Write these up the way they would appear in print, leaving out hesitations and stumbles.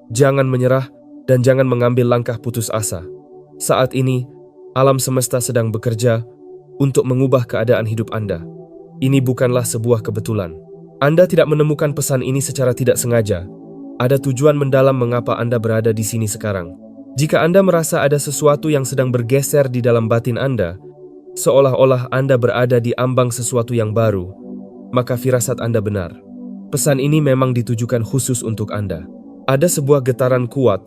Jangan menyerah dan jangan mengambil langkah putus asa. Saat ini, alam semesta sedang bekerja untuk mengubah keadaan hidup Anda. Ini bukanlah sebuah kebetulan. Anda tidak menemukan pesan ini secara tidak sengaja. Ada tujuan mendalam mengapa Anda berada di sini sekarang. Jika Anda merasa ada sesuatu yang sedang bergeser di dalam batin Anda, seolah-olah Anda berada di ambang sesuatu yang baru, maka firasat Anda benar. Pesan ini memang ditujukan khusus untuk Anda. Ada sebuah getaran kuat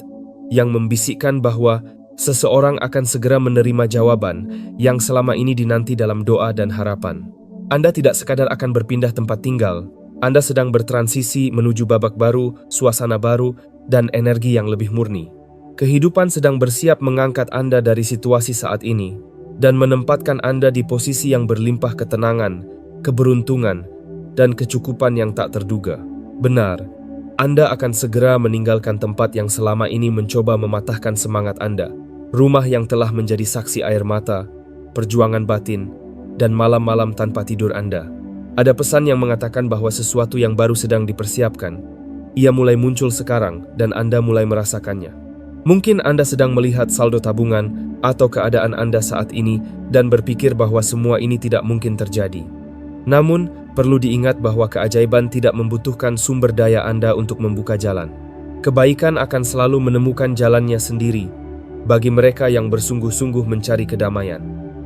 yang membisikkan bahwa seseorang akan segera menerima jawaban yang selama ini dinanti dalam doa dan harapan. Anda tidak sekadar akan berpindah tempat tinggal, Anda sedang bertransisi menuju babak baru, suasana baru, dan energi yang lebih murni. Kehidupan sedang bersiap mengangkat Anda dari situasi saat ini dan menempatkan Anda di posisi yang berlimpah ketenangan, keberuntungan, dan kecukupan yang tak terduga. Benar, Anda akan segera meninggalkan tempat yang selama ini mencoba mematahkan semangat Anda, rumah yang telah menjadi saksi air mata, perjuangan batin, dan malam-malam tanpa tidur Anda. Ada pesan yang mengatakan bahwa sesuatu yang baru sedang dipersiapkan. Ia mulai muncul sekarang dan Anda mulai merasakannya. Mungkin Anda sedang melihat saldo tabungan atau keadaan Anda saat ini dan berpikir bahwa semua ini tidak mungkin terjadi. Namun, perlu diingat bahwa keajaiban tidak membutuhkan sumber daya Anda untuk membuka jalan. Kebaikan akan selalu menemukan jalannya sendiri bagi mereka yang bersungguh-sungguh mencari kedamaian.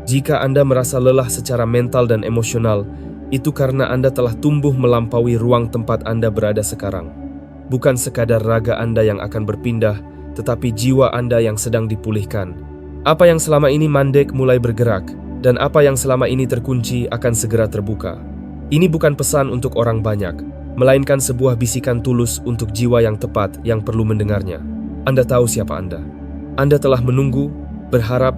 Jika Anda merasa lelah secara mental dan emosional, itu karena Anda telah tumbuh melampaui ruang tempat Anda berada sekarang. Bukan sekadar raga Anda yang akan berpindah, tetapi jiwa Anda yang sedang dipulihkan. Apa yang selama ini mandek mulai bergerak, dan apa yang selama ini terkunci akan segera terbuka. Ini bukan pesan untuk orang banyak, melainkan sebuah bisikan tulus untuk jiwa yang tepat yang perlu mendengarnya. Anda tahu siapa Anda. Anda telah menunggu, berharap,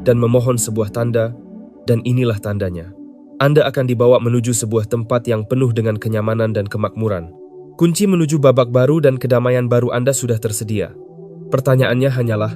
dan memohon sebuah tanda, dan inilah tandanya. Anda akan dibawa menuju sebuah tempat yang penuh dengan kenyamanan dan kemakmuran. Kunci menuju babak baru dan kedamaian baru Anda sudah tersedia. Pertanyaannya hanyalah,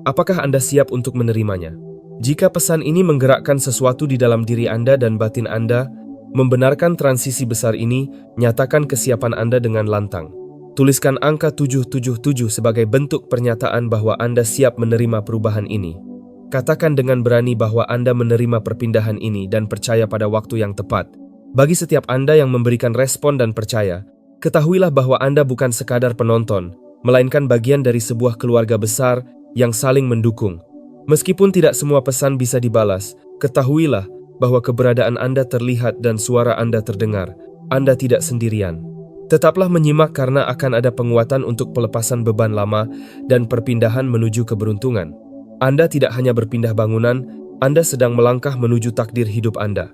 apakah Anda siap untuk menerimanya? Jika pesan ini menggerakkan sesuatu di dalam diri Anda dan batin Anda, membenarkan transisi besar ini, nyatakan kesiapan Anda dengan lantang. Tuliskan angka 777 sebagai bentuk pernyataan bahwa Anda siap menerima perubahan ini. Katakan dengan berani bahwa Anda menerima perpindahan ini dan percaya pada waktu yang tepat. Bagi setiap Anda yang memberikan respon dan percaya, ketahuilah bahwa Anda bukan sekadar penonton, melainkan bagian dari sebuah keluarga besar yang saling mendukung. Meskipun tidak semua pesan bisa dibalas, ketahuilah bahwa keberadaan Anda terlihat dan suara Anda terdengar. Anda tidak sendirian. Tetaplah menyimak karena akan ada penguatan untuk pelepasan beban lama dan perpindahan menuju keberuntungan. Anda tidak hanya berpindah bangunan, Anda sedang melangkah menuju takdir hidup Anda.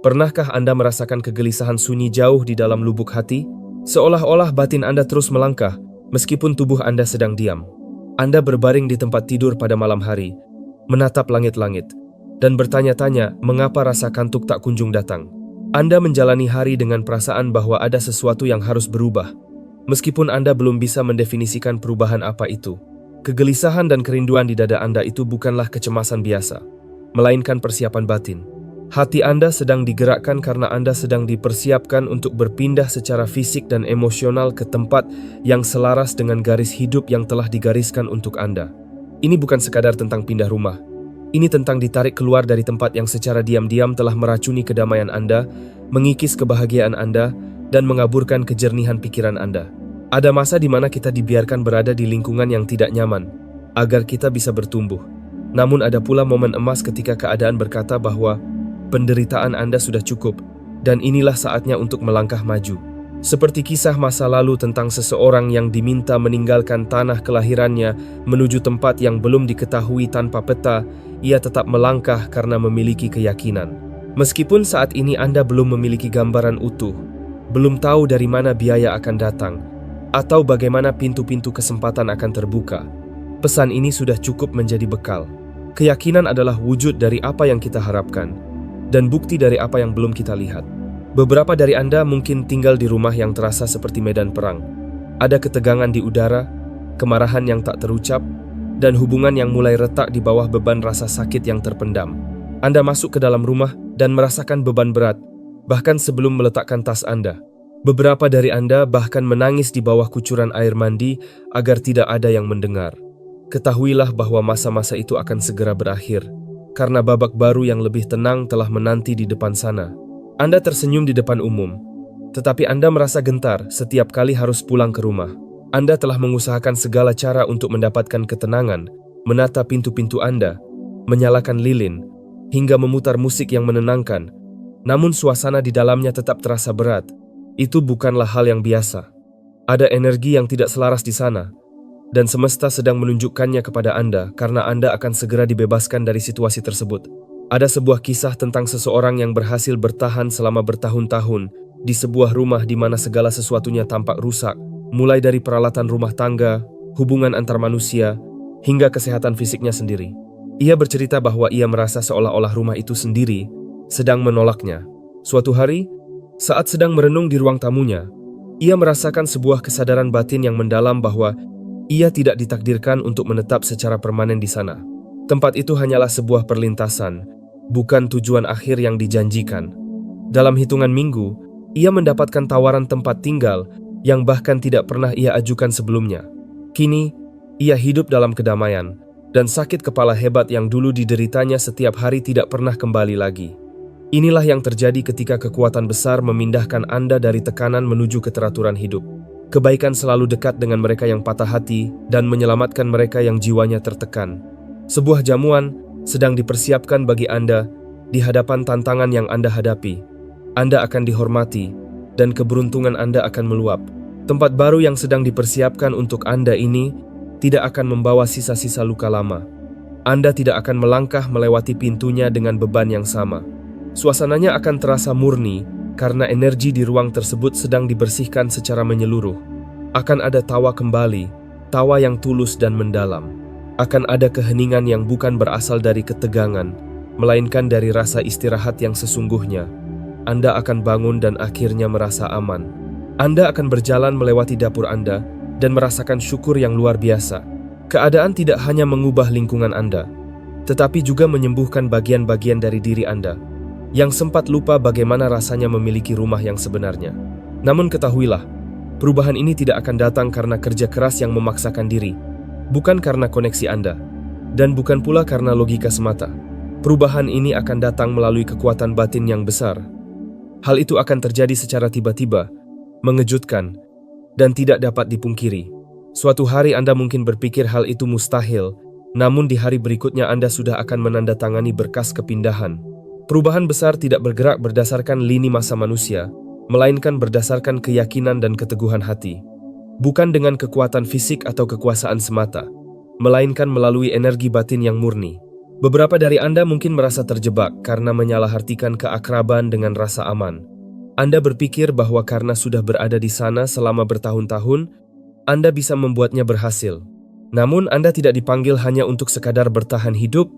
Pernahkah Anda merasakan kegelisahan sunyi jauh di dalam lubuk hati? Seolah-olah batin Anda terus melangkah, meskipun tubuh Anda sedang diam. Anda berbaring di tempat tidur pada malam hari, menatap langit-langit, dan bertanya-tanya mengapa rasa kantuk tak kunjung datang. Anda menjalani hari dengan perasaan bahwa ada sesuatu yang harus berubah, meskipun Anda belum bisa mendefinisikan perubahan apa itu. Kegelisahan dan kerinduan di dada Anda itu bukanlah kecemasan biasa, melainkan persiapan batin. Hati Anda sedang digerakkan karena Anda sedang dipersiapkan untuk berpindah secara fisik dan emosional ke tempat yang selaras dengan garis hidup yang telah digariskan untuk Anda. Ini bukan sekadar tentang pindah rumah. Ini tentang ditarik keluar dari tempat yang secara diam-diam telah meracuni kedamaian Anda, mengikis kebahagiaan Anda, dan mengaburkan kejernihan pikiran Anda. Ada masa di mana kita dibiarkan berada di lingkungan yang tidak nyaman, agar kita bisa bertumbuh. Namun ada pula momen emas ketika keadaan berkata bahwa penderitaan Anda sudah cukup, dan inilah saatnya untuk melangkah maju. Seperti kisah masa lalu tentang seseorang yang diminta meninggalkan tanah kelahirannya menuju tempat yang belum diketahui tanpa peta, ia tetap melangkah karena memiliki keyakinan. Meskipun saat ini Anda belum memiliki gambaran utuh, belum tahu dari mana biaya akan datang, atau bagaimana pintu-pintu kesempatan akan terbuka, pesan ini sudah cukup menjadi bekal. Keyakinan adalah wujud dari apa yang kita harapkan, dan bukti dari apa yang belum kita lihat. Beberapa dari Anda mungkin tinggal di rumah yang terasa seperti medan perang. Ada ketegangan di udara, kemarahan yang tak terucap, dan hubungan yang mulai retak di bawah beban rasa sakit yang terpendam. Anda masuk ke dalam rumah dan merasakan beban berat, bahkan sebelum meletakkan tas Anda. Beberapa dari Anda bahkan menangis di bawah kucuran air mandi agar tidak ada yang mendengar. Ketahuilah bahwa masa-masa itu akan segera berakhir, karena babak baru yang lebih tenang telah menanti di depan sana. Anda tersenyum di depan umum, tetapi Anda merasa gentar setiap kali harus pulang ke rumah. Anda telah mengusahakan segala cara untuk mendapatkan ketenangan, menata pintu-pintu Anda, menyalakan lilin, hingga memutar musik yang menenangkan. Namun suasana di dalamnya tetap terasa berat. Itu bukanlah hal yang biasa. Ada energi yang tidak selaras di sana, dan semesta sedang menunjukkannya kepada Anda karena Anda akan segera dibebaskan dari situasi tersebut. Ada sebuah kisah tentang seseorang yang berhasil bertahan selama bertahun-tahun di sebuah rumah di mana segala sesuatunya tampak rusak, mulai dari peralatan rumah tangga, hubungan antar manusia, hingga kesehatan fisiknya sendiri. Ia bercerita bahwa ia merasa seolah-olah rumah itu sendiri sedang menolaknya. Suatu hari, saat sedang merenung di ruang tamunya, ia merasakan sebuah kesadaran batin yang mendalam bahwa ia tidak ditakdirkan untuk menetap secara permanen di sana. Tempat itu hanyalah sebuah perlintasan, bukan tujuan akhir yang dijanjikan. Dalam hitungan minggu, ia mendapatkan tawaran tempat tinggal yang bahkan tidak pernah ia ajukan sebelumnya. Kini, ia hidup dalam kedamaian, dan sakit kepala hebat yang dulu dideritanya setiap hari tidak pernah kembali lagi. Inilah yang terjadi ketika kekuatan besar memindahkan Anda dari tekanan menuju keteraturan hidup. Kebaikan selalu dekat dengan mereka yang patah hati dan menyelamatkan mereka yang jiwanya tertekan. Sebuah jamuan sedang dipersiapkan bagi Anda di hadapan tantangan yang Anda hadapi. Anda akan dihormati dan keberuntungan Anda akan meluap. Tempat baru yang sedang dipersiapkan untuk Anda ini tidak akan membawa sisa-sisa luka lama. Anda tidak akan melangkah melewati pintunya dengan beban yang sama. Suasananya akan terasa murni karena energi di ruang tersebut sedang dibersihkan secara menyeluruh. Akan ada tawa kembali, tawa yang tulus dan mendalam. Akan ada keheningan yang bukan berasal dari ketegangan, melainkan dari rasa istirahat yang sesungguhnya. Anda akan bangun dan akhirnya merasa aman. Anda akan berjalan melewati dapur Anda dan merasakan syukur yang luar biasa. Keadaan tidak hanya mengubah lingkungan Anda, tetapi juga menyembuhkan bagian-bagian dari diri Anda yang sempat lupa bagaimana rasanya memiliki rumah yang sebenarnya. Namun ketahuilah, perubahan ini tidak akan datang karena kerja keras yang memaksakan diri, bukan karena koneksi Anda, dan bukan pula karena logika semata. Perubahan ini akan datang melalui kekuatan batin yang besar. Hal itu akan terjadi secara tiba-tiba, mengejutkan, dan tidak dapat dipungkiri. Suatu hari Anda mungkin berpikir hal itu mustahil, namun di hari berikutnya Anda sudah akan menandatangani berkas kepindahan. Perubahan besar tidak bergerak berdasarkan lini masa manusia, melainkan berdasarkan keyakinan dan keteguhan hati. Bukan dengan kekuatan fisik atau kekuasaan semata, melainkan melalui energi batin yang murni. Beberapa dari Anda mungkin merasa terjebak karena menyalahartikan keakraban dengan rasa aman. Anda berpikir bahwa karena sudah berada di sana selama bertahun-tahun, Anda bisa membuatnya berhasil. Namun Anda tidak dipanggil hanya untuk sekadar bertahan hidup,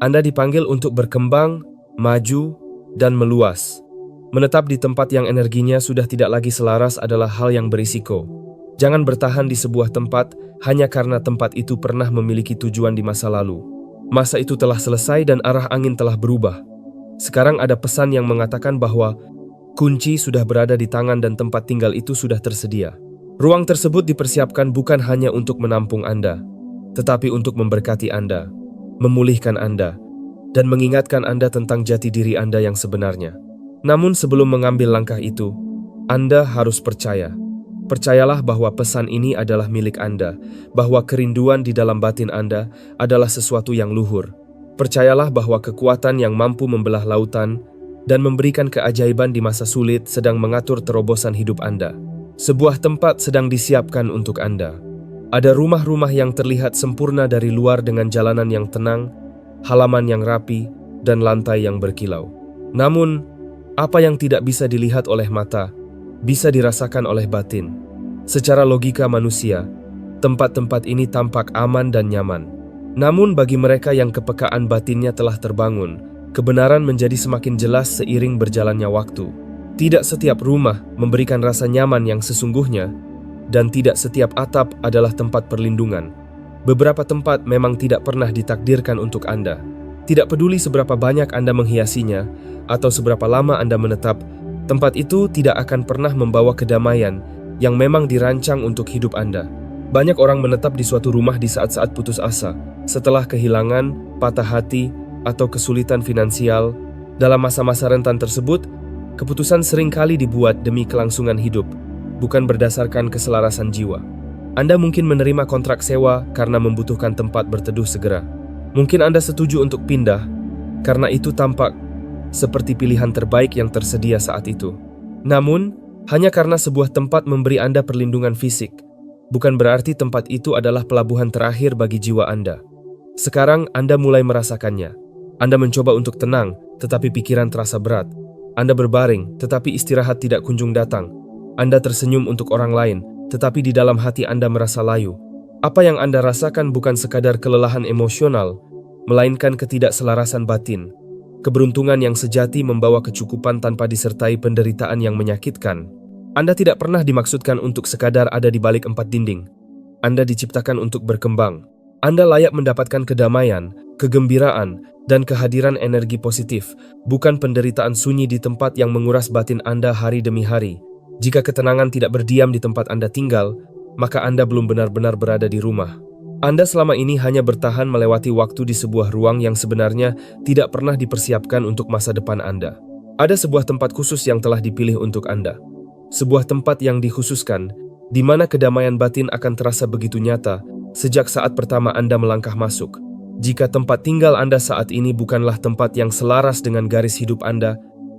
Anda dipanggil untuk berkembang, maju, dan meluas. Menetap di tempat yang energinya sudah tidak lagi selaras adalah hal yang berisiko. Jangan bertahan di sebuah tempat hanya karena tempat itu pernah memiliki tujuan di masa lalu. Masa itu telah selesai dan arah angin telah berubah. Sekarang ada pesan yang mengatakan bahwa kunci sudah berada di tangan dan tempat tinggal itu sudah tersedia. Ruang tersebut dipersiapkan bukan hanya untuk menampung Anda, tetapi untuk memberkati Anda, memulihkan Anda, dan mengingatkan Anda tentang jati diri Anda yang sebenarnya. Namun sebelum mengambil langkah itu, Anda harus percaya. Percayalah bahwa pesan ini adalah milik Anda, bahwa kerinduan di dalam batin Anda adalah sesuatu yang luhur. Percayalah bahwa kekuatan yang mampu membelah lautan dan memberikan keajaiban di masa sulit sedang mengatur terobosan hidup Anda. Sebuah tempat sedang disiapkan untuk Anda. Ada rumah-rumah yang terlihat sempurna dari luar dengan jalanan yang tenang, halaman yang rapi, dan lantai yang berkilau. Namun, apa yang tidak bisa dilihat oleh mata, bisa dirasakan oleh batin. Secara logika manusia, tempat-tempat ini tampak aman dan nyaman. Namun bagi mereka yang kepekaan batinnya telah terbangun, kebenaran menjadi semakin jelas seiring berjalannya waktu. Tidak setiap rumah memberikan rasa nyaman yang sesungguhnya, dan tidak setiap atap adalah tempat perlindungan. Beberapa tempat memang tidak pernah ditakdirkan untuk Anda. Tidak peduli seberapa banyak Anda menghiasinya atau seberapa lama Anda menetap, Tempat itu tidak akan pernah membawa kedamaian yang memang dirancang untuk hidup Anda. Banyak orang menetap di suatu rumah di saat-saat putus asa, setelah kehilangan, patah hati, atau kesulitan finansial. Dalam masa-masa rentan tersebut, keputusan seringkali dibuat demi kelangsungan hidup, bukan berdasarkan keselarasan jiwa. Anda mungkin menerima kontrak sewa karena membutuhkan tempat berteduh segera. Mungkin Anda setuju untuk pindah, karena itu tampak seperti pilihan terbaik yang tersedia saat itu. Namun, hanya karena sebuah tempat memberi Anda perlindungan fisik, bukan berarti tempat itu adalah pelabuhan terakhir bagi jiwa Anda. Sekarang Anda mulai merasakannya. Anda mencoba untuk tenang, tetapi pikiran terasa berat. Anda berbaring, tetapi istirahat tidak kunjung datang. Anda tersenyum untuk orang lain, tetapi di dalam hati Anda merasa layu. Apa yang Anda rasakan bukan sekadar kelelahan emosional, melainkan ketidakselarasan batin. Keberuntungan yang sejati membawa kecukupan tanpa disertai penderitaan yang menyakitkan. Anda tidak pernah dimaksudkan untuk sekadar ada di balik 4 dinding. Anda diciptakan untuk berkembang. Anda layak mendapatkan kedamaian, kegembiraan, dan kehadiran energi positif, bukan penderitaan sunyi di tempat yang menguras batin Anda hari demi hari. Jika ketenangan tidak berdiam di tempat Anda tinggal, maka Anda belum benar-benar berada di rumah. Anda selama ini hanya bertahan melewati waktu di sebuah ruang yang sebenarnya tidak pernah dipersiapkan untuk masa depan Anda. Ada sebuah tempat khusus yang telah dipilih untuk Anda. Sebuah tempat yang dikhususkan, di mana kedamaian batin akan terasa begitu nyata sejak saat pertama Anda melangkah masuk. Jika tempat tinggal Anda saat ini bukanlah tempat yang selaras dengan garis hidup Anda,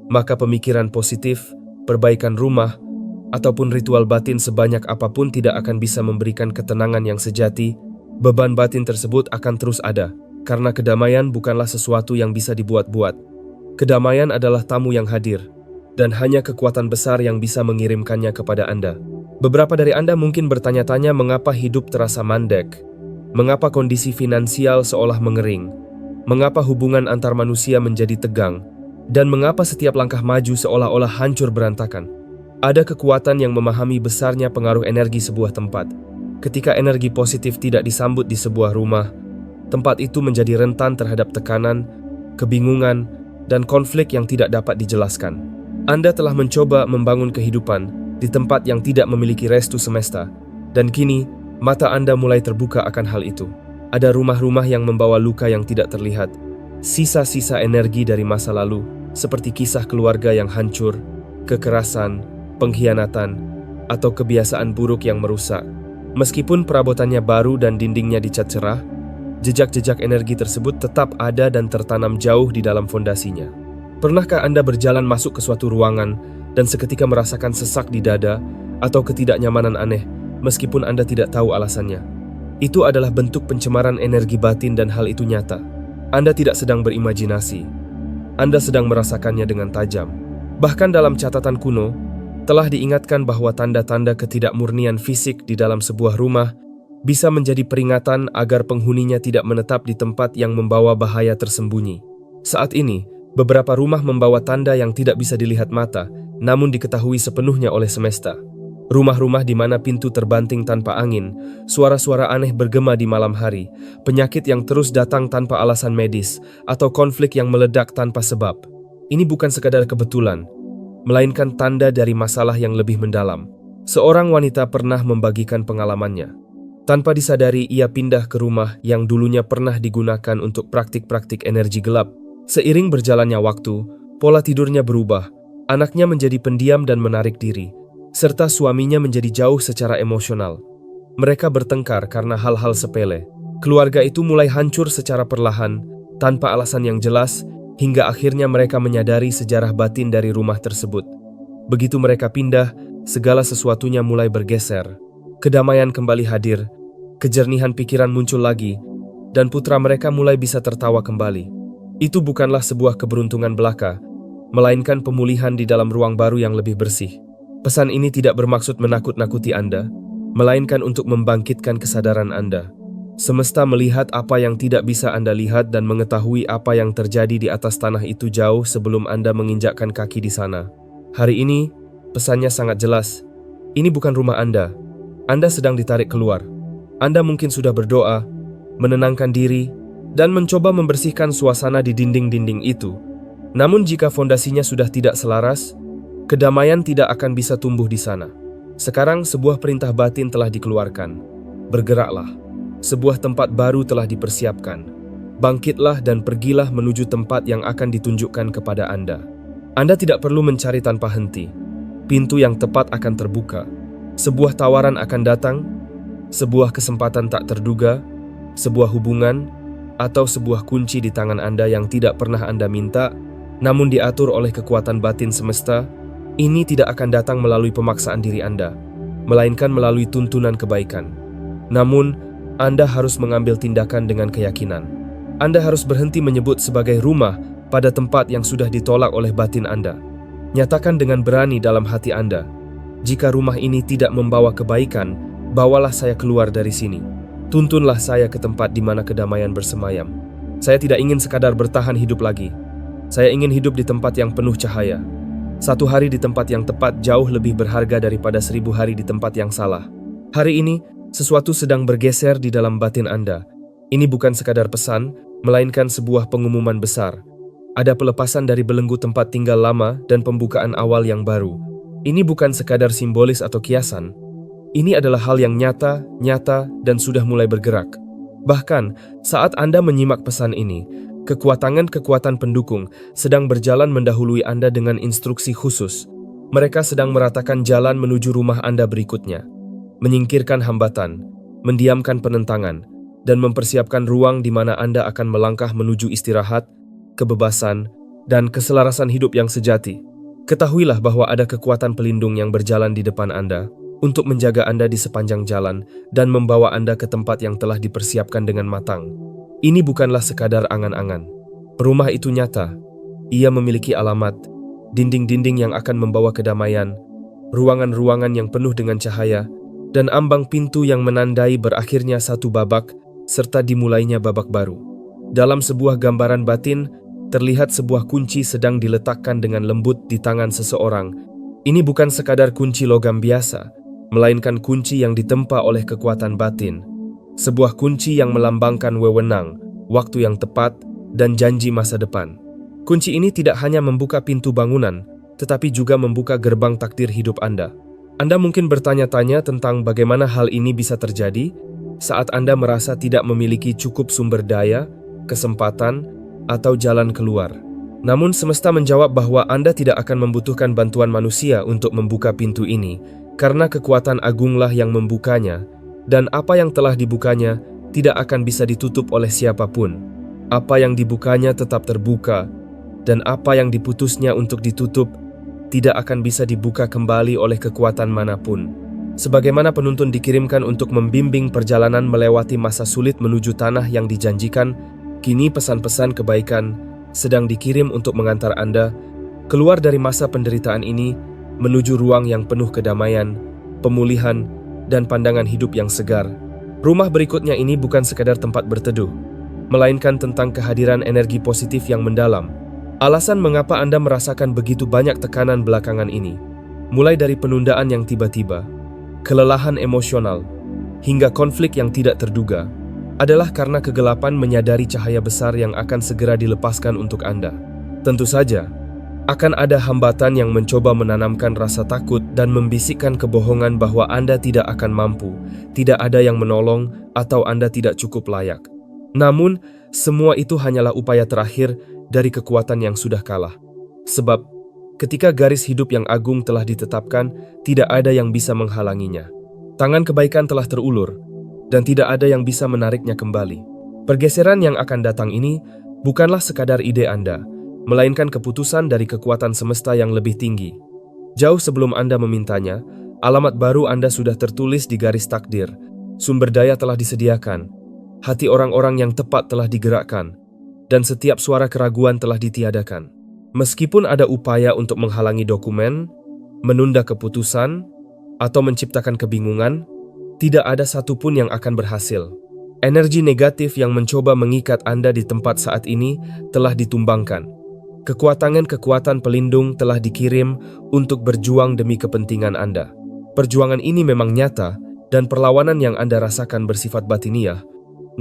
maka pemikiran positif, perbaikan rumah, ataupun ritual batin sebanyak apapun tidak akan bisa memberikan ketenangan yang sejati. Beban batin tersebut akan terus ada, karena kedamaian bukanlah sesuatu yang bisa dibuat-buat. Kedamaian adalah tamu yang hadir, dan hanya kekuatan besar yang bisa mengirimkannya kepada Anda. Beberapa dari Anda mungkin bertanya-tanya mengapa hidup terasa mandek, mengapa kondisi finansial seolah mengering, mengapa hubungan antar manusia menjadi tegang, dan mengapa setiap langkah maju seolah-olah hancur berantakan. Ada kekuatan yang memahami besarnya pengaruh energi sebuah tempat. Ketika energi positif tidak disambut di sebuah rumah, tempat itu menjadi rentan terhadap tekanan, kebingungan, dan konflik yang tidak dapat dijelaskan. Anda telah mencoba membangun kehidupan di tempat yang tidak memiliki restu semesta, dan kini mata Anda mulai terbuka akan hal itu. Ada rumah-rumah yang membawa luka yang tidak terlihat, sisa-sisa energi dari masa lalu, seperti kisah keluarga yang hancur, kekerasan, pengkhianatan, atau kebiasaan buruk yang merusak. Meskipun perabotannya baru dan dindingnya dicat cerah, jejak-jejak energi tersebut tetap ada dan tertanam jauh di dalam fondasinya. Pernahkah Anda berjalan masuk ke suatu ruangan dan seketika merasakan sesak di dada atau ketidaknyamanan aneh, meskipun Anda tidak tahu alasannya? Itu adalah bentuk pencemaran energi batin dan hal itu nyata. Anda tidak sedang berimajinasi. Anda sedang merasakannya dengan tajam. Bahkan dalam catatan kuno, telah diingatkan bahwa tanda-tanda ketidakmurnian fisik di dalam sebuah rumah bisa menjadi peringatan agar penghuninya tidak menetap di tempat yang membawa bahaya tersembunyi. Saat ini, beberapa rumah membawa tanda yang tidak bisa dilihat mata, namun diketahui sepenuhnya oleh semesta. Rumah-rumah di mana pintu terbanting tanpa angin, suara-suara aneh bergema di malam hari, penyakit yang terus datang tanpa alasan medis, atau konflik yang meledak tanpa sebab. Ini bukan sekadar kebetulan, melainkan tanda dari masalah yang lebih mendalam. Seorang wanita pernah membagikan pengalamannya. Tanpa disadari, ia pindah ke rumah yang dulunya pernah digunakan untuk praktik-praktik energi gelap. Seiring berjalannya waktu, pola tidurnya berubah, anaknya menjadi pendiam dan menarik diri, serta suaminya menjadi jauh secara emosional. Mereka bertengkar karena hal-hal sepele. Keluarga itu mulai hancur secara perlahan, tanpa alasan yang jelas, hingga akhirnya mereka menyadari sejarah batin dari rumah tersebut. Begitu mereka pindah, segala sesuatunya mulai bergeser. Kedamaian kembali hadir, kejernihan pikiran muncul lagi, dan putra mereka mulai bisa tertawa kembali. Itu bukanlah sebuah keberuntungan belaka, melainkan pemulihan di dalam ruang baru yang lebih bersih. Pesan ini tidak bermaksud menakut-nakuti Anda, melainkan untuk membangkitkan kesadaran Anda. Semesta melihat apa yang tidak bisa Anda lihat dan mengetahui apa yang terjadi di atas tanah itu jauh sebelum Anda menginjakkan kaki di sana. Hari ini, pesannya sangat jelas. Ini bukan rumah Anda. Anda sedang ditarik keluar. Anda mungkin sudah berdoa, menenangkan diri, dan mencoba membersihkan suasana di dinding-dinding itu. Namun jika fondasinya sudah tidak selaras, Kedamaian tidak akan bisa tumbuh di sana. Sekarang sebuah perintah batin telah dikeluarkan. Bergeraklah. Sebuah tempat baru telah dipersiapkan. Bangkitlah dan pergilah menuju tempat yang akan ditunjukkan kepada Anda. Anda tidak perlu mencari tanpa henti. Pintu yang tepat akan terbuka. Sebuah tawaran akan datang, sebuah kesempatan tak terduga, sebuah hubungan, atau sebuah kunci di tangan Anda yang tidak pernah Anda minta, namun diatur oleh kekuatan batin semesta. Ini tidak akan datang melalui pemaksaan diri Anda, melainkan melalui tuntunan kebaikan. Namun, Anda harus mengambil tindakan dengan keyakinan. Anda harus berhenti menyebut sebagai rumah pada tempat yang sudah ditolak oleh batin Anda. Nyatakan dengan berani dalam hati Anda, jika rumah ini tidak membawa kebaikan, bawalah saya keluar dari sini. Tuntunlah saya ke tempat di mana kedamaian bersemayam. Saya tidak ingin sekadar bertahan hidup lagi. Saya ingin hidup di tempat yang penuh cahaya. 1 hari di tempat yang tepat jauh lebih berharga daripada 1000 hari di tempat yang salah. Hari ini, sesuatu sedang bergeser di dalam batin Anda. Ini bukan sekadar pesan, melainkan sebuah pengumuman besar. Ada pelepasan dari belenggu tempat tinggal lama dan pembukaan awal yang baru. Ini bukan sekadar simbolis atau kiasan. Ini adalah hal yang nyata, dan sudah mulai bergerak. Bahkan, saat Anda menyimak pesan ini, kekuatan pendukung sedang berjalan mendahului Anda dengan instruksi khusus. Mereka sedang meratakan jalan menuju rumah Anda berikutnya, menyingkirkan hambatan, mendiamkan penentangan, dan mempersiapkan ruang di mana Anda akan melangkah menuju istirahat, kebebasan, dan keselarasan hidup yang sejati. Ketahuilah bahwa ada kekuatan pelindung yang berjalan di depan Anda untuk menjaga Anda di sepanjang jalan dan membawa Anda ke tempat yang telah dipersiapkan dengan matang. Ini bukanlah sekadar angan-angan. Rumah itu nyata. Ia memiliki alamat, dinding-dinding yang akan membawa kedamaian, ruangan-ruangan yang penuh dengan cahaya, dan ambang pintu yang menandai berakhirnya satu babak, serta dimulainya babak baru. Dalam sebuah gambaran batin, terlihat sebuah kunci sedang diletakkan dengan lembut di tangan seseorang. Ini bukan sekadar kunci logam biasa, melainkan kunci yang ditempa oleh kekuatan batin. Sebuah kunci yang melambangkan wewenang, waktu yang tepat, dan janji masa depan. Kunci ini tidak hanya membuka pintu bangunan, tetapi juga membuka gerbang takdir hidup Anda. Anda mungkin bertanya-tanya tentang bagaimana hal ini bisa terjadi saat Anda merasa tidak memiliki cukup sumber daya, kesempatan, atau jalan keluar. Namun semesta menjawab bahwa Anda tidak akan membutuhkan bantuan manusia untuk membuka pintu ini, karena kekuatan agunglah yang membukanya, dan apa yang telah dibukanya tidak akan bisa ditutup oleh siapapun. Apa yang dibukanya tetap terbuka, dan apa yang diputusnya untuk ditutup tidak akan bisa dibuka kembali oleh kekuatan manapun. Sebagaimana penuntun dikirimkan untuk membimbing perjalanan melewati masa sulit menuju tanah yang dijanjikan, kini pesan-pesan kebaikan sedang dikirim untuk mengantar Anda keluar dari masa penderitaan ini menuju ruang yang penuh kedamaian, pemulihan, dan pandangan hidup yang segar. Rumah berikutnya ini bukan sekadar tempat berteduh, melainkan tentang kehadiran energi positif yang mendalam. Alasan mengapa Anda merasakan begitu banyak tekanan belakangan ini, mulai dari penundaan yang tiba-tiba, kelelahan emosional, hingga konflik yang tidak terduga, adalah karena kegelapan menyadari cahaya besar yang akan segera dilepaskan untuk Anda. Tentu saja, akan ada hambatan yang mencoba menanamkan rasa takut dan membisikkan kebohongan bahwa Anda tidak akan mampu, tidak ada yang menolong, atau Anda tidak cukup layak. Namun, semua itu hanyalah upaya terakhir dari kekuatan yang sudah kalah. Sebab, ketika garis hidup yang agung telah ditetapkan, tidak ada yang bisa menghalanginya. Tangan kebaikan telah terulur, dan tidak ada yang bisa menariknya kembali. Pergeseran yang akan datang ini bukanlah sekadar ide Anda, melainkan keputusan dari kekuatan semesta yang lebih tinggi. Jauh sebelum Anda memintanya, alamat baru Anda sudah tertulis di garis takdir, sumber daya telah disediakan, hati orang-orang yang tepat telah digerakkan, dan setiap suara keraguan telah ditiadakan. Meskipun ada upaya untuk menghalangi dokumen, menunda keputusan, atau menciptakan kebingungan, tidak ada satupun yang akan berhasil. Energi negatif yang mencoba mengikat Anda di tempat saat ini telah ditumbangkan. Kekuatan pelindung telah dikirim untuk berjuang demi kepentingan Anda. Perjuangan ini memang nyata dan perlawanan yang Anda rasakan bersifat batiniah,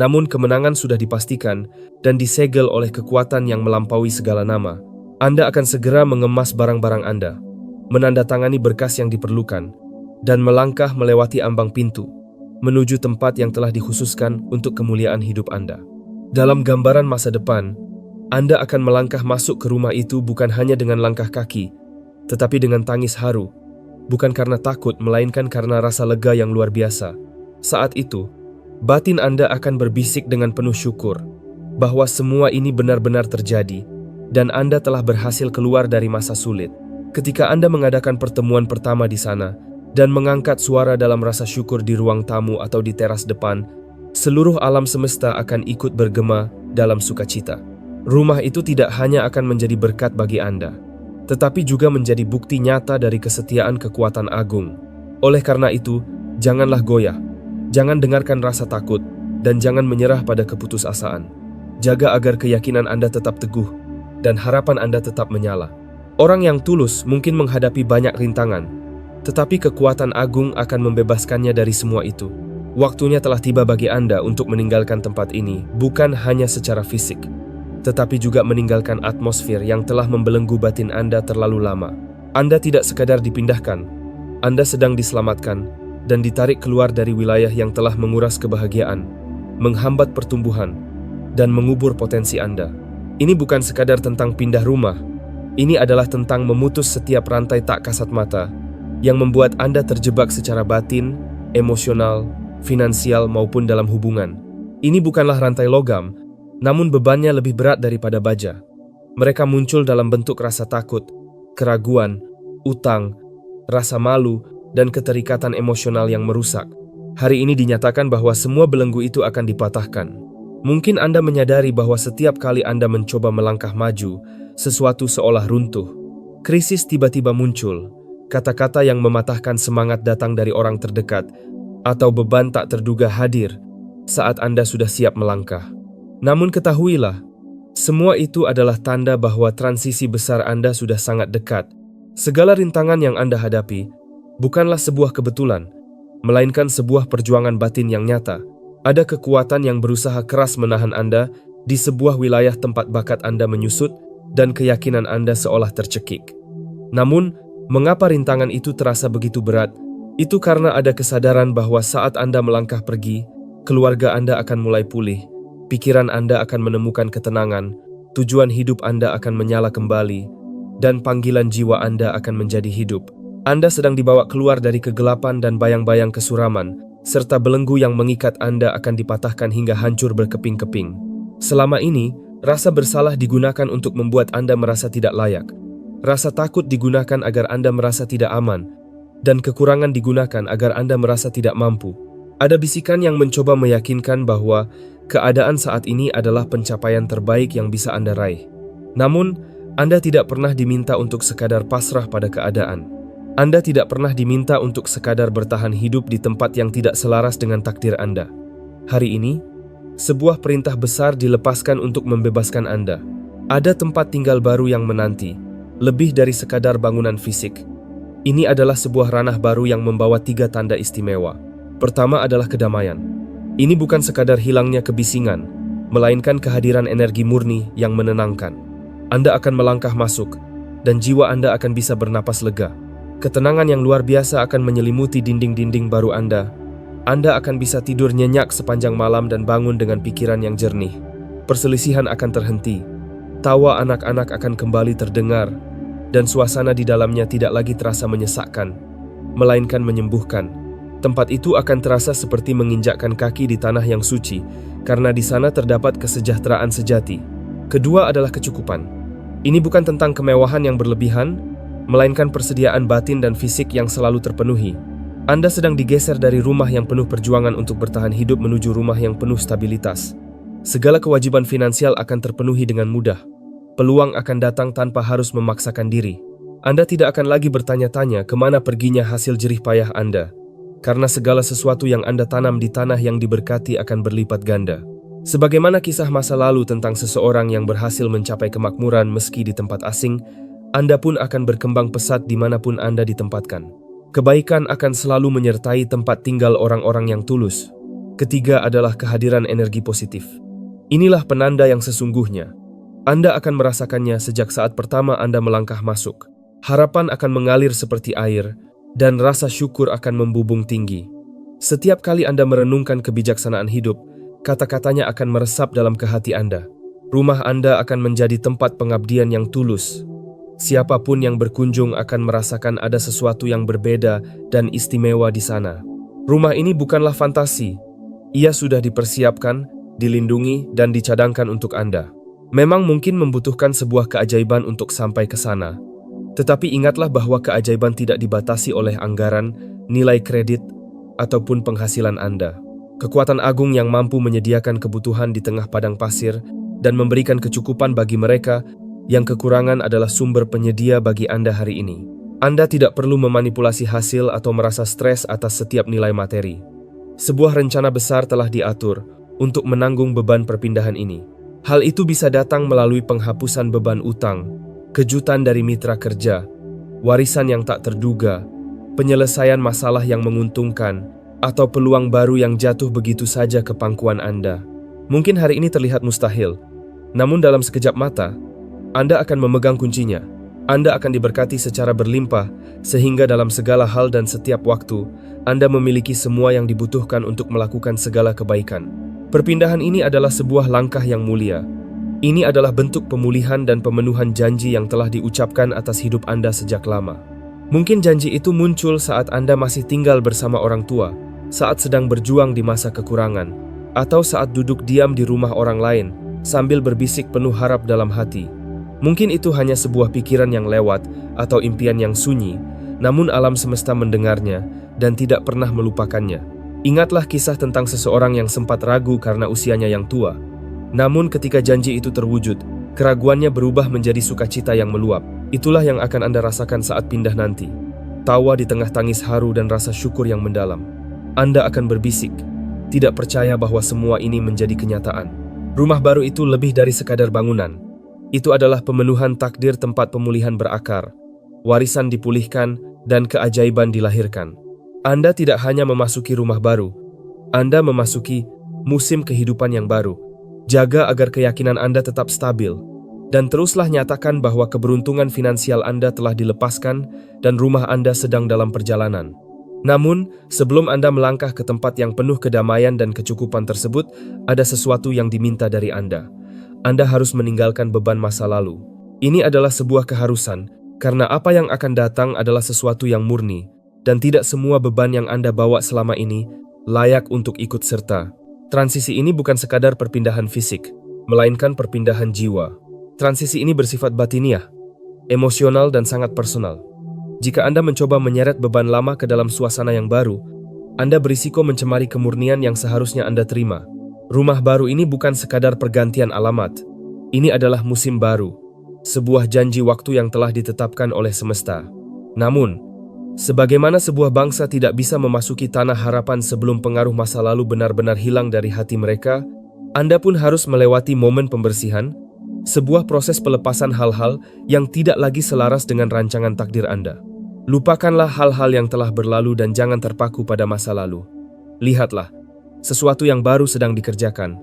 namun kemenangan sudah dipastikan dan disegel oleh kekuatan yang melampaui segala nama. Anda akan segera mengemas barang-barang Anda. menandatangani berkas yang diperlukan, dan melangkah melewati ambang pintu menuju tempat yang telah dikhususkan untuk kemuliaan hidup Anda. Dalam gambaran masa depan, Anda akan melangkah masuk ke rumah itu bukan hanya dengan langkah kaki, tetapi dengan tangis haru, bukan karena takut, melainkan karena rasa lega yang luar biasa. Saat itu, batin Anda akan berbisik dengan penuh syukur bahwa semua ini benar-benar terjadi dan Anda telah berhasil keluar dari masa sulit. Ketika Anda mengadakan pertemuan pertama di sana dan mengangkat suara dalam rasa syukur di ruang tamu atau di teras depan, seluruh alam semesta akan ikut bergema dalam sukacita. Rumah itu tidak hanya akan menjadi berkat bagi Anda, tetapi juga menjadi bukti nyata dari kesetiaan kekuatan agung. Oleh karena itu, janganlah goyah, jangan dengarkan rasa takut, dan jangan menyerah pada keputusasaan. Jaga agar keyakinan Anda tetap teguh, dan harapan Anda tetap menyala. Orang yang tulus mungkin menghadapi banyak rintangan, tetapi kekuatan agung akan membebaskannya dari semua itu. Waktunya telah tiba bagi Anda untuk meninggalkan tempat ini, bukan hanya secara fisik, tetapi juga meninggalkan atmosfer yang telah membelenggu batin Anda terlalu lama. Anda tidak sekadar dipindahkan, Anda sedang diselamatkan dan ditarik keluar dari wilayah yang telah menguras kebahagiaan, menghambat pertumbuhan, dan mengubur potensi Anda. Ini bukan sekadar tentang pindah rumah, ini adalah tentang memutus setiap rantai tak kasat mata yang membuat Anda terjebak secara batin, emosional, finansial maupun dalam hubungan. Ini bukanlah rantai logam, namun bebannya lebih berat daripada baja. Mereka muncul dalam bentuk rasa takut, keraguan, utang, rasa malu, dan keterikatan emosional yang merusak. Hari ini dinyatakan bahwa semua belenggu itu akan dipatahkan. Mungkin Anda menyadari bahwa setiap kali Anda mencoba melangkah maju, sesuatu seolah runtuh. Krisis tiba-tiba muncul, kata-kata yang mematahkan semangat datang dari orang terdekat, atau beban tak terduga hadir saat Anda sudah siap melangkah. Namun ketahuilah, semua itu adalah tanda bahwa transisi besar Anda sudah sangat dekat. Segala rintangan yang Anda hadapi bukanlah sebuah kebetulan, melainkan sebuah perjuangan batin yang nyata. Ada kekuatan yang berusaha keras menahan Anda di sebuah wilayah tempat bakat Anda menyusut dan keyakinan Anda seolah tercekik. Namun, mengapa rintangan itu terasa begitu berat? Itu karena ada kesadaran bahwa saat Anda melangkah pergi, keluarga Anda akan mulai pulih, pikiran Anda akan menemukan ketenangan, tujuan hidup Anda akan menyala kembali, dan panggilan jiwa Anda akan menjadi hidup. Anda sedang dibawa keluar dari kegelapan dan bayang-bayang kesuraman, serta belenggu yang mengikat Anda akan dipatahkan hingga hancur berkeping-keping. Selama ini, rasa bersalah digunakan untuk membuat Anda merasa tidak layak. Rasa takut digunakan agar Anda merasa tidak aman, dan kekurangan digunakan agar Anda merasa tidak mampu. Ada bisikan yang mencoba meyakinkan bahwa keadaan saat ini adalah pencapaian terbaik yang bisa Anda raih. Namun, Anda tidak pernah diminta untuk sekadar pasrah pada keadaan. Anda tidak pernah diminta untuk sekadar bertahan hidup di tempat yang tidak selaras dengan takdir Anda. Hari ini, sebuah perintah besar dilepaskan untuk membebaskan Anda. Ada tempat tinggal baru yang menanti, lebih dari sekadar bangunan fisik. Ini adalah sebuah ranah baru yang membawa 3 tanda istimewa. Pertama adalah kedamaian. Ini bukan sekadar hilangnya kebisingan, melainkan kehadiran energi murni yang menenangkan. Anda akan melangkah masuk, dan jiwa Anda akan bisa bernapas lega. Ketenangan yang luar biasa akan menyelimuti dinding-dinding baru Anda. Anda akan bisa tidur nyenyak sepanjang malam dan bangun dengan pikiran yang jernih. Perselisihan akan terhenti. Tawa anak-anak akan kembali terdengar, dan suasana di dalamnya tidak lagi terasa menyesakkan, melainkan menyembuhkan. Tempat itu akan terasa seperti menginjakkan kaki di tanah yang suci, karena di sana terdapat kesejahteraan sejati. Kedua adalah kecukupan. Ini bukan tentang kemewahan yang berlebihan, melainkan persediaan batin dan fisik yang selalu terpenuhi. Anda sedang digeser dari rumah yang penuh perjuangan untuk bertahan hidup menuju rumah yang penuh stabilitas. Segala kewajiban finansial akan terpenuhi dengan mudah. Peluang akan datang tanpa harus memaksakan diri. Anda tidak akan lagi bertanya-tanya kemana perginya hasil jerih payah Anda, karena segala sesuatu yang Anda tanam di tanah yang diberkati akan berlipat ganda. Sebagaimana kisah masa lalu tentang seseorang yang berhasil mencapai kemakmuran meski di tempat asing, Anda pun akan berkembang pesat dimanapun Anda ditempatkan. Kebaikan akan selalu menyertai tempat tinggal orang-orang yang tulus. Ketiga adalah kehadiran energi positif. Inilah penanda yang sesungguhnya. Anda akan merasakannya sejak saat pertama Anda melangkah masuk. Harapan akan mengalir seperti air, dan rasa syukur akan membubung tinggi. Setiap kali Anda merenungkan kebijaksanaan hidup, kata-katanya akan meresap dalam ke hati Anda. Rumah Anda akan menjadi tempat pengabdian yang tulus. Siapapun yang berkunjung akan merasakan ada sesuatu yang berbeda dan istimewa di sana. Rumah ini bukanlah fantasi. Ia sudah dipersiapkan, dilindungi, dan dicadangkan untuk Anda. Memang mungkin membutuhkan sebuah keajaiban untuk sampai ke sana. Tetapi ingatlah bahwa keajaiban tidak dibatasi oleh anggaran, nilai kredit, ataupun penghasilan Anda. Kekuatan agung yang mampu menyediakan kebutuhan di tengah padang pasir dan memberikan kecukupan bagi mereka yang kekurangan adalah sumber penyedia bagi Anda hari ini. Anda tidak perlu memanipulasi hasil atau merasa stres atas setiap nilai materi. Sebuah rencana besar telah diatur untuk menanggung beban perpindahan ini. Hal itu bisa datang melalui penghapusan beban utang, kejutan dari mitra kerja, warisan yang tak terduga, penyelesaian masalah yang menguntungkan, atau peluang baru yang jatuh begitu saja ke pangkuan Anda. Mungkin hari ini terlihat mustahil, namun dalam sekejap mata, Anda akan memegang kuncinya. Anda akan diberkati secara berlimpah, sehingga dalam segala hal dan setiap waktu, Anda memiliki semua yang dibutuhkan untuk melakukan segala kebaikan. Perpindahan ini adalah sebuah langkah yang mulia. Ini adalah bentuk pemulihan dan pemenuhan janji yang telah diucapkan atas hidup Anda sejak lama. Mungkin janji itu muncul saat Anda masih tinggal bersama orang tua, saat sedang berjuang di masa kekurangan, atau saat duduk diam di rumah orang lain, sambil berbisik penuh harap dalam hati. Mungkin itu hanya sebuah pikiran yang lewat atau impian yang sunyi, namun alam semesta mendengarnya dan tidak pernah melupakannya. Ingatlah kisah tentang seseorang yang sempat ragu karena usianya yang tua. Namun ketika janji itu terwujud, keraguannya berubah menjadi sukacita yang meluap. Itulah yang akan Anda rasakan saat pindah nanti. Tawa di tengah tangis haru dan rasa syukur yang mendalam. Anda akan berbisik, tidak percaya bahwa semua ini menjadi kenyataan. Rumah baru itu lebih dari sekadar bangunan. Itu adalah pemenuhan takdir tempat pemulihan berakar, warisan dipulihkan, dan keajaiban dilahirkan. Anda tidak hanya memasuki rumah baru, Anda memasuki musim kehidupan yang baru. Jaga agar keyakinan Anda tetap stabil, dan teruslah nyatakan bahwa keberuntungan finansial Anda telah dilepaskan dan rumah Anda sedang dalam perjalanan. Namun, sebelum Anda melangkah ke tempat yang penuh kedamaian dan kecukupan tersebut, ada sesuatu yang diminta dari Anda. Anda harus meninggalkan beban masa lalu. Ini adalah sebuah keharusan, karena apa yang akan datang adalah sesuatu yang murni, dan tidak semua beban yang Anda bawa selama ini layak untuk ikut serta. Transisi ini bukan sekadar perpindahan fisik, melainkan perpindahan jiwa. Transisi ini bersifat batiniah, emosional, dan sangat personal. Jika Anda mencoba menyeret beban lama ke dalam suasana yang baru, Anda berisiko mencemari kemurnian yang seharusnya Anda terima. Rumah baru ini bukan sekadar pergantian alamat. Ini adalah musim baru, sebuah janji waktu yang telah ditetapkan oleh semesta. Namun, sebagaimana sebuah bangsa tidak bisa memasuki tanah harapan sebelum pengaruh masa lalu benar-benar hilang dari hati mereka, Anda pun harus melewati momen pembersihan, sebuah proses pelepasan hal-hal yang tidak lagi selaras dengan rancangan takdir Anda. Lupakanlah hal-hal yang telah berlalu dan jangan terpaku pada masa lalu. Lihatlah, sesuatu yang baru sedang dikerjakan.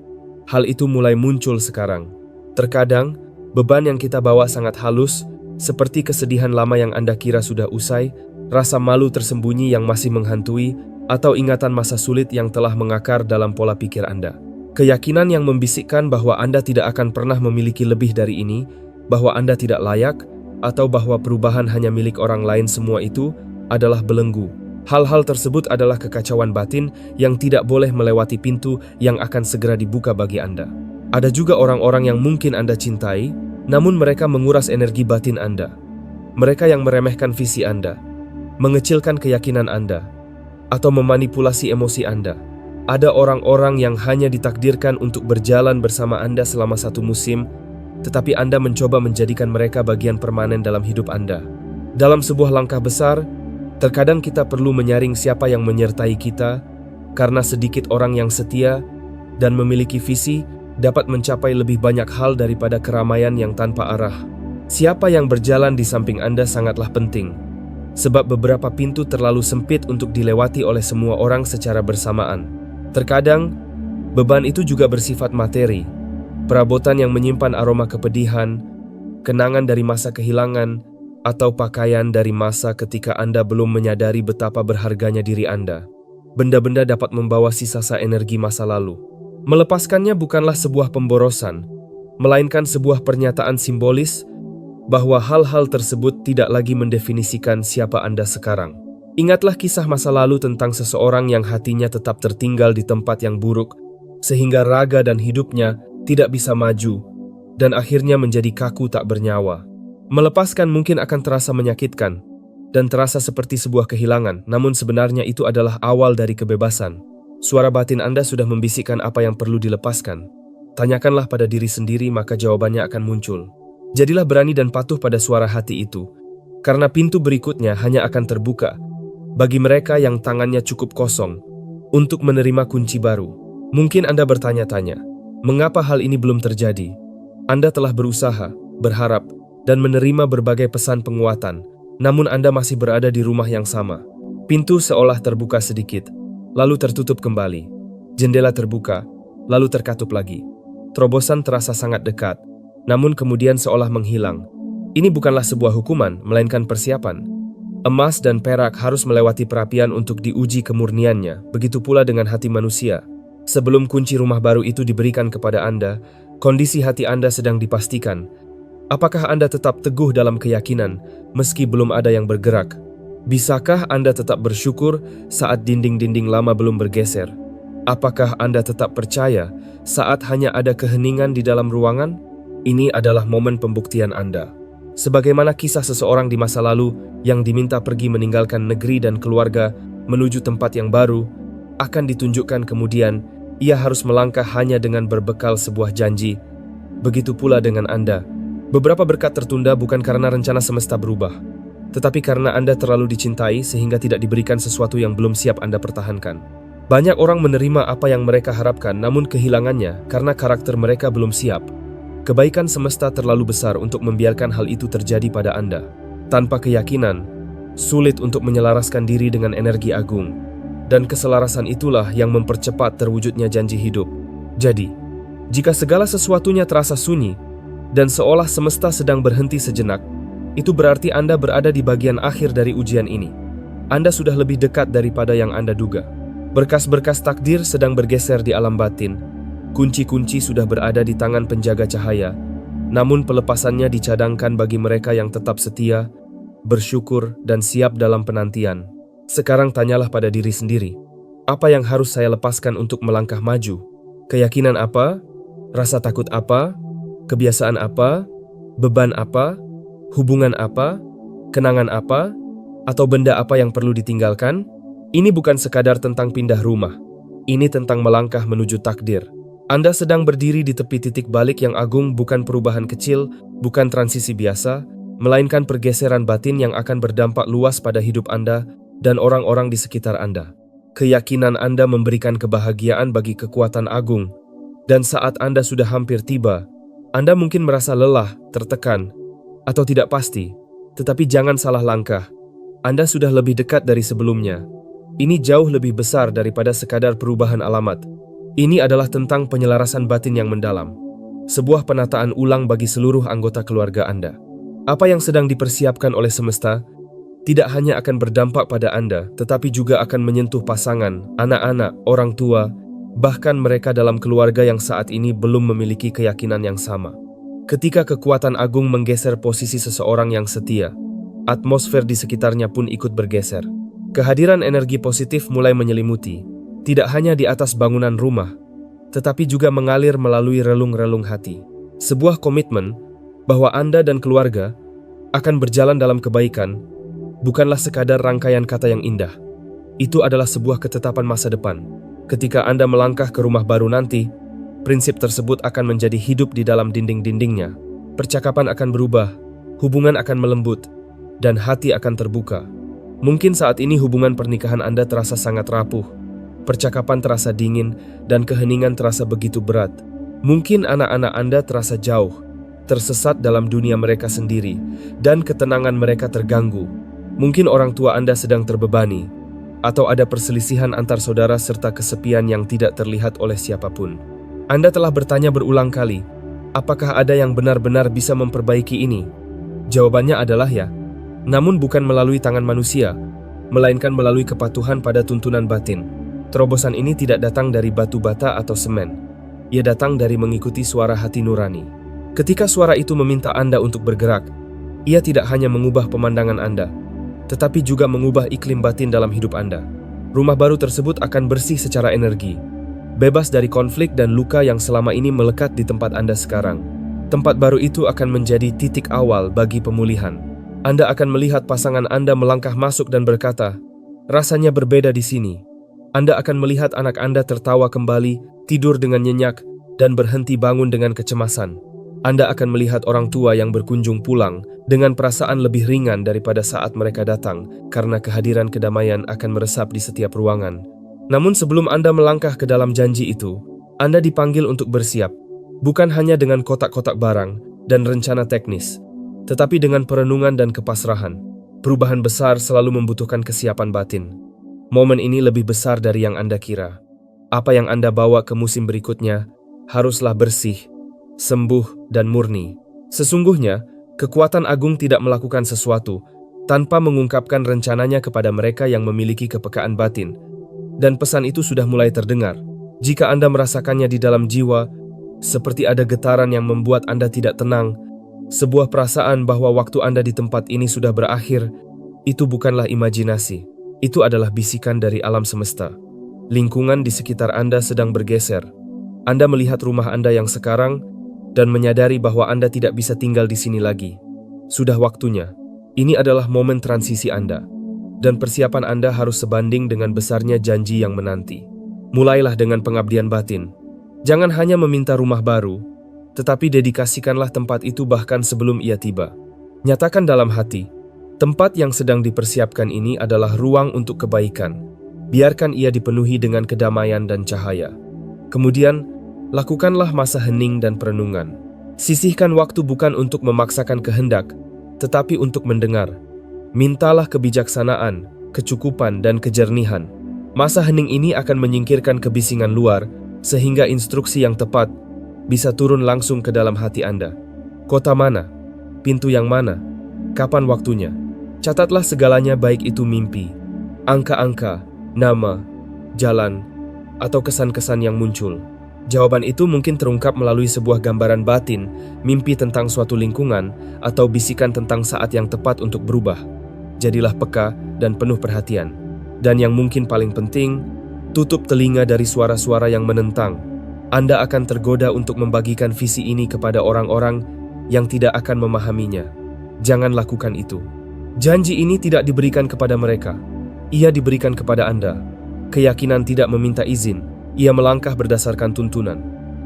Hal itu mulai muncul sekarang. Terkadang, beban yang kita bawa sangat halus, seperti kesedihan lama yang Anda kira sudah usai, rasa malu tersembunyi yang masih menghantui, atau ingatan masa sulit yang telah mengakar dalam pola pikir Anda. Keyakinan yang membisikkan bahwa Anda tidak akan pernah memiliki lebih dari ini, bahwa Anda tidak layak, atau bahwa perubahan hanya milik orang lain, semua itu adalah belenggu. Hal-hal tersebut adalah kekacauan batin yang tidak boleh melewati pintu yang akan segera dibuka bagi Anda. Ada juga orang-orang yang mungkin Anda cintai, namun mereka menguras energi batin Anda. Mereka yang meremehkan visi Anda, mengecilkan keyakinan Anda, atau memanipulasi emosi Anda. Ada orang-orang yang hanya ditakdirkan untuk berjalan bersama Anda selama satu musim, tetapi Anda mencoba menjadikan mereka bagian permanen dalam hidup Anda. Dalam sebuah langkah besar, terkadang kita perlu menyaring siapa yang menyertai kita, karena sedikit orang yang setia dan memiliki visi dapat mencapai lebih banyak hal daripada keramaian yang tanpa arah. Siapa yang berjalan di samping Anda sangatlah penting, sebab beberapa pintu terlalu sempit untuk dilewati oleh semua orang secara bersamaan. Terkadang, beban itu juga bersifat materi, perabotan yang menyimpan aroma kepedihan, kenangan dari masa kehilangan, atau pakaian dari masa ketika Anda belum menyadari betapa berharganya diri Anda. Benda-benda dapat membawa sisa energi masa lalu. Melepaskannya bukanlah sebuah pemborosan, melainkan sebuah pernyataan simbolis bahwa hal-hal tersebut tidak lagi mendefinisikan siapa Anda sekarang. Ingatlah kisah masa lalu tentang seseorang yang hatinya tetap tertinggal di tempat yang buruk, sehingga raga dan hidupnya tidak bisa maju, dan akhirnya menjadi kaku tak bernyawa. Melepaskan mungkin akan terasa menyakitkan, dan terasa seperti sebuah kehilangan, namun sebenarnya itu adalah awal dari kebebasan. Suara batin Anda sudah membisikkan apa yang perlu dilepaskan. Tanyakanlah pada diri sendiri, maka jawabannya akan muncul. Jadilah berani dan patuh pada suara hati itu, karena pintu berikutnya hanya akan terbuka bagi mereka yang tangannya cukup kosong untuk menerima kunci baru. Mungkin Anda bertanya-tanya, mengapa hal ini belum terjadi? Anda telah berusaha, berharap, dan menerima berbagai pesan penguatan, namun Anda masih berada di rumah yang sama. Pintu seolah terbuka sedikit, lalu tertutup kembali. Jendela terbuka, lalu terkatup lagi. Terobosan terasa sangat dekat, namun kemudian seolah menghilang. Ini bukanlah sebuah hukuman, melainkan persiapan. Emas dan perak harus melewati perapian untuk diuji kemurniannya, begitu pula dengan hati manusia. Sebelum kunci rumah baru itu diberikan kepada Anda, kondisi hati Anda sedang dipastikan. Apakah Anda tetap teguh dalam keyakinan, meski belum ada yang bergerak? Bisakah Anda tetap bersyukur saat dinding-dinding lama belum bergeser? Apakah Anda tetap percaya saat hanya ada keheningan di dalam ruangan? Ini adalah momen pembuktian Anda. Sebagaimana kisah seseorang di masa lalu yang diminta pergi meninggalkan negeri dan keluarga menuju tempat yang baru, akan ditunjukkan kemudian ia harus melangkah hanya dengan berbekal sebuah janji. Begitu pula dengan Anda. Beberapa berkat tertunda bukan karena rencana semesta berubah, tetapi karena Anda terlalu dicintai sehingga tidak diberikan sesuatu yang belum siap Anda pertahankan. Banyak orang menerima apa yang mereka harapkan namun kehilangannya karena karakter mereka belum siap. Kebaikan semesta terlalu besar untuk membiarkan hal itu terjadi pada Anda. Tanpa keyakinan, sulit untuk menyelaraskan diri dengan energi agung. Dan keselarasan itulah yang mempercepat terwujudnya janji hidup. Jadi, jika segala sesuatunya terasa sunyi, dan seolah semesta sedang berhenti sejenak, itu berarti Anda berada di bagian akhir dari ujian ini. Anda sudah lebih dekat daripada yang Anda duga. Berkas-berkas takdir sedang bergeser di alam batin. Kunci-kunci sudah berada di tangan penjaga cahaya, namun pelepasannya dicadangkan bagi mereka yang tetap setia, bersyukur, dan siap dalam penantian. Sekarang tanyalah pada diri sendiri, apa yang harus saya lepaskan untuk melangkah maju? Keyakinan apa? Rasa takut apa? Kebiasaan apa? Beban apa? Hubungan apa? Kenangan apa? Atau benda apa yang perlu ditinggalkan? Ini bukan sekadar tentang pindah rumah. Ini tentang melangkah menuju takdir. Anda sedang berdiri di tepi titik balik yang agung, bukan perubahan kecil, bukan transisi biasa, melainkan pergeseran batin yang akan berdampak luas pada hidup Anda dan orang-orang di sekitar Anda. Keyakinan Anda memberikan kebahagiaan bagi kekuatan agung, dan saat Anda sudah hampir tiba, Anda mungkin merasa lelah, tertekan, atau tidak pasti, tetapi jangan salah langkah. Anda sudah lebih dekat dari sebelumnya. Ini jauh lebih besar daripada sekadar perubahan alamat. Ini adalah tentang penyelarasan batin yang mendalam. Sebuah penataan ulang bagi seluruh anggota keluarga Anda. Apa yang sedang dipersiapkan oleh semesta tidak hanya akan berdampak pada Anda, tetapi juga akan menyentuh pasangan, anak-anak, orang tua, bahkan mereka dalam keluarga yang saat ini belum memiliki keyakinan yang sama. Ketika kekuatan agung menggeser posisi seseorang yang setia, atmosfer di sekitarnya pun ikut bergeser. Kehadiran energi positif mulai menyelimuti, tidak hanya di atas bangunan rumah, tetapi juga mengalir melalui relung-relung hati. Sebuah komitmen bahwa Anda dan keluarga akan berjalan dalam kebaikan, bukanlah sekadar rangkaian kata yang indah. Itu adalah sebuah ketetapan masa depan. Ketika Anda melangkah ke rumah baru nanti, prinsip tersebut akan menjadi hidup di dalam dinding-dindingnya. Percakapan akan berubah, hubungan akan melembut, dan hati akan terbuka. Mungkin saat ini hubungan pernikahan Anda terasa sangat rapuh, percakapan terasa dingin, dan keheningan terasa begitu berat. Mungkin anak-anak Anda terasa jauh, tersesat dalam dunia mereka sendiri, dan ketenangan mereka terganggu. Mungkin orang tua Anda sedang terbebani, atau ada perselisihan antar saudara serta kesepian yang tidak terlihat oleh siapapun. Anda telah bertanya berulang kali, apakah ada yang benar-benar bisa memperbaiki ini? Jawabannya adalah ya. Namun bukan melalui tangan manusia, melainkan melalui kepatuhan pada tuntunan batin. Terobosan ini tidak datang dari batu bata atau semen. Ia datang dari mengikuti suara hati nurani. Ketika suara itu meminta Anda untuk bergerak, ia tidak hanya mengubah pemandangan Anda, tetapi juga mengubah iklim batin dalam hidup Anda. Rumah baru tersebut akan bersih secara energi, bebas dari konflik dan luka yang selama ini melekat di tempat Anda sekarang. Tempat baru itu akan menjadi titik awal bagi pemulihan. Anda akan melihat pasangan Anda melangkah masuk dan berkata, "Rasanya berbeda di sini." Anda akan melihat anak Anda tertawa kembali, tidur dengan nyenyak, dan berhenti bangun dengan kecemasan. Anda akan melihat orang tua yang berkunjung pulang dengan perasaan lebih ringan daripada saat mereka datang, karena kehadiran kedamaian akan meresap di setiap ruangan. Namun sebelum Anda melangkah ke dalam janji itu, Anda dipanggil untuk bersiap, bukan hanya dengan kotak-kotak barang dan rencana teknis, tetapi dengan perenungan dan kepasrahan. Perubahan besar selalu membutuhkan kesiapan batin. Momen ini lebih besar dari yang Anda kira. Apa yang Anda bawa ke musim berikutnya haruslah bersih, sembuh, dan murni. Sesungguhnya, kekuatan agung tidak melakukan sesuatu tanpa mengungkapkan rencananya kepada mereka yang memiliki kepekaan batin. Dan pesan itu sudah mulai terdengar. Jika Anda merasakannya di dalam jiwa, seperti ada getaran yang membuat Anda tidak tenang, sebuah perasaan bahwa waktu Anda di tempat ini sudah berakhir, itu bukanlah imajinasi. Itu adalah bisikan dari alam semesta. Lingkungan di sekitar Anda sedang bergeser. Anda melihat rumah Anda yang sekarang dan menyadari bahwa Anda tidak bisa tinggal di sini lagi. Sudah waktunya. Ini adalah momen transisi Anda. Dan persiapan Anda harus sebanding dengan besarnya janji yang menanti. Mulailah dengan pengabdian batin. Jangan hanya meminta rumah baru, tetapi dedikasikanlah tempat itu bahkan sebelum ia tiba. Nyatakan dalam hati, tempat yang sedang dipersiapkan ini adalah ruang untuk kebaikan. Biarkan ia dipenuhi dengan kedamaian dan cahaya. Kemudian, lakukanlah masa hening dan perenungan. Sisihkan waktu bukan untuk memaksakan kehendak, tetapi untuk mendengar. Mintalah kebijaksanaan, kecukupan, dan kejernihan. Masa hening ini akan menyingkirkan kebisingan luar, sehingga instruksi yang tepat bisa turun langsung ke dalam hati Anda. Kota mana? Pintu yang mana? Kapan waktunya? Catatlah segalanya, baik itu mimpi, angka-angka, nama, jalan, atau kesan-kesan yang muncul. Jawaban itu mungkin terungkap melalui sebuah gambaran batin, mimpi tentang suatu lingkungan, atau bisikan tentang saat yang tepat untuk berubah. Jadilah peka dan penuh perhatian. Dan yang mungkin paling penting, tutup telinga dari suara-suara yang menentang. Anda akan tergoda untuk membagikan visi ini kepada orang-orang yang tidak akan memahaminya. Jangan lakukan itu. Janji ini tidak diberikan kepada mereka. Ia diberikan kepada Anda. Keyakinan tidak meminta izin. Ia melangkah berdasarkan tuntunan.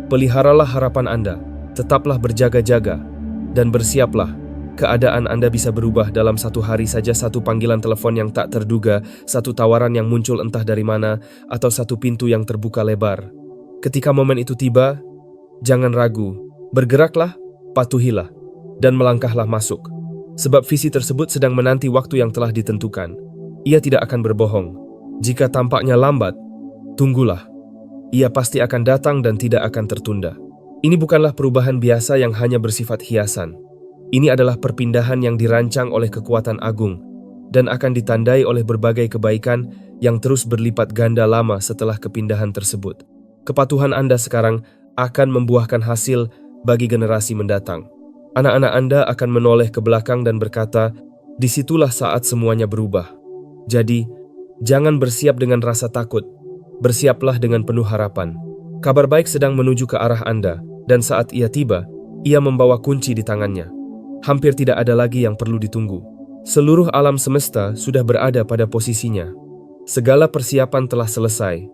Peliharalah harapan Anda. Tetaplah berjaga-jaga. Dan bersiaplah. Keadaan Anda bisa berubah dalam satu hari saja. Satu panggilan telepon yang tak terduga, satu tawaran yang muncul entah dari mana, atau satu pintu yang terbuka lebar. Ketika momen itu tiba, jangan ragu. Bergeraklah, patuhilah, dan melangkahlah masuk. Sebab visi tersebut sedang menanti waktu yang telah ditentukan. Ia tidak akan berbohong. Jika tampaknya lambat, tunggulah. Ia pasti akan datang dan tidak akan tertunda. Ini bukanlah perubahan biasa yang hanya bersifat hiasan. Ini adalah perpindahan yang dirancang oleh kekuatan agung dan akan ditandai oleh berbagai kebaikan yang terus berlipat ganda lama setelah kepindahan tersebut. Kepatuhan Anda sekarang akan membuahkan hasil bagi generasi mendatang. Anak-anak Anda akan menoleh ke belakang dan berkata, disitulah saat semuanya berubah. Jadi, jangan bersiap dengan rasa takut. Bersiaplah dengan penuh harapan. Kabar baik sedang menuju ke arah Anda, dan saat ia tiba, ia membawa kunci di tangannya. Hampir tidak ada lagi yang perlu ditunggu. Seluruh alam semesta sudah berada pada posisinya. Segala persiapan telah selesai,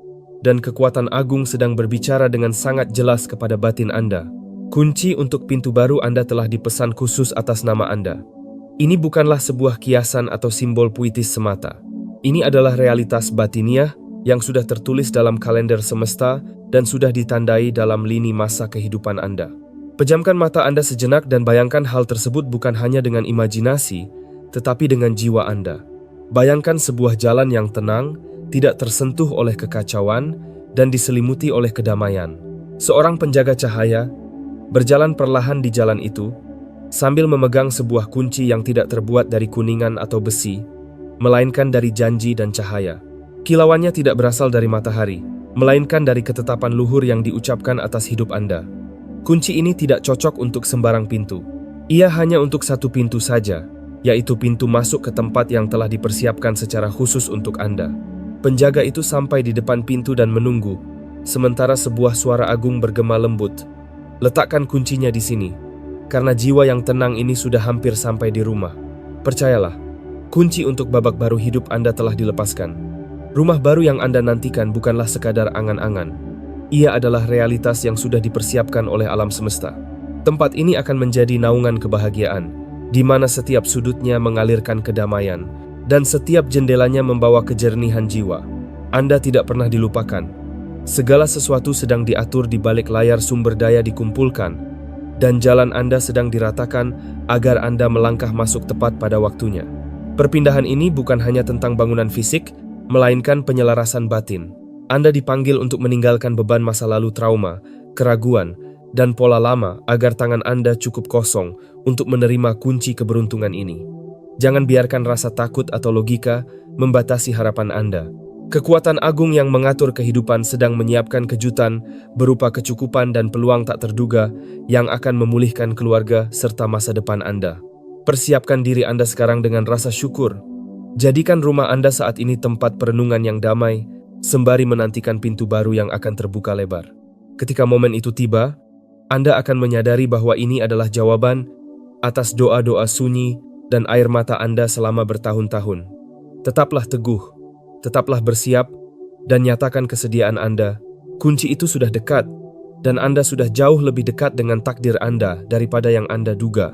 dan kekuatan agung sedang berbicara dengan sangat jelas kepada batin Anda. Kunci untuk pintu baru Anda telah dipesan khusus atas nama Anda. Ini bukanlah sebuah kiasan atau simbol puitis semata. Ini adalah realitas batiniah yang sudah tertulis dalam kalender semesta dan sudah ditandai dalam lini masa kehidupan Anda. Pejamkan mata Anda sejenak dan bayangkan hal tersebut bukan hanya dengan imajinasi, tetapi dengan jiwa Anda. Bayangkan sebuah jalan yang tenang, tidak tersentuh oleh kekacauan, dan diselimuti oleh kedamaian. Seorang penjaga cahaya berjalan perlahan di jalan itu, sambil memegang sebuah kunci yang tidak terbuat dari kuningan atau besi, melainkan dari janji dan cahaya. Kilauannya tidak berasal dari matahari, melainkan dari ketetapan luhur yang diucapkan atas hidup Anda. Kunci ini tidak cocok untuk sembarang pintu. Ia hanya untuk satu pintu saja, yaitu pintu masuk ke tempat yang telah dipersiapkan secara khusus untuk Anda. Penjaga itu sampai di depan pintu dan menunggu, sementara sebuah suara agung bergema lembut, "Letakkan kuncinya di sini, karena jiwa yang tenang ini sudah hampir sampai di rumah. Percayalah, kunci untuk babak baru hidup Anda telah dilepaskan. Rumah baru yang Anda nantikan bukanlah sekadar angan-angan. Ia adalah realitas yang sudah dipersiapkan oleh alam semesta. Tempat ini akan menjadi naungan kebahagiaan, di mana setiap sudutnya mengalirkan kedamaian, dan setiap jendelanya membawa kejernihan jiwa. Anda tidak pernah dilupakan. Segala sesuatu sedang diatur di balik layar, sumber daya dikumpulkan, dan jalan Anda sedang diratakan agar Anda melangkah masuk tepat pada waktunya. Perpindahan ini bukan hanya tentang bangunan fisik, melainkan penyelarasan batin. Anda dipanggil untuk meninggalkan beban masa lalu, trauma, keraguan, dan pola lama agar tangan Anda cukup kosong untuk menerima kunci keberuntungan ini. Jangan biarkan rasa takut atau logika membatasi harapan Anda. Kekuatan agung yang mengatur kehidupan sedang menyiapkan kejutan berupa kecukupan dan peluang tak terduga yang akan memulihkan keluarga serta masa depan Anda. Persiapkan diri Anda sekarang dengan rasa syukur. Jadikan rumah Anda saat ini tempat perenungan yang damai, sembari menantikan pintu baru yang akan terbuka lebar. Ketika momen itu tiba, Anda akan menyadari bahwa ini adalah jawaban atas doa-doa sunyi dan air mata Anda selama bertahun-tahun. Tetaplah teguh, tetaplah bersiap, dan nyatakan kesediaan Anda. Kunci itu sudah dekat, dan Anda sudah jauh lebih dekat dengan takdir Anda daripada yang Anda duga.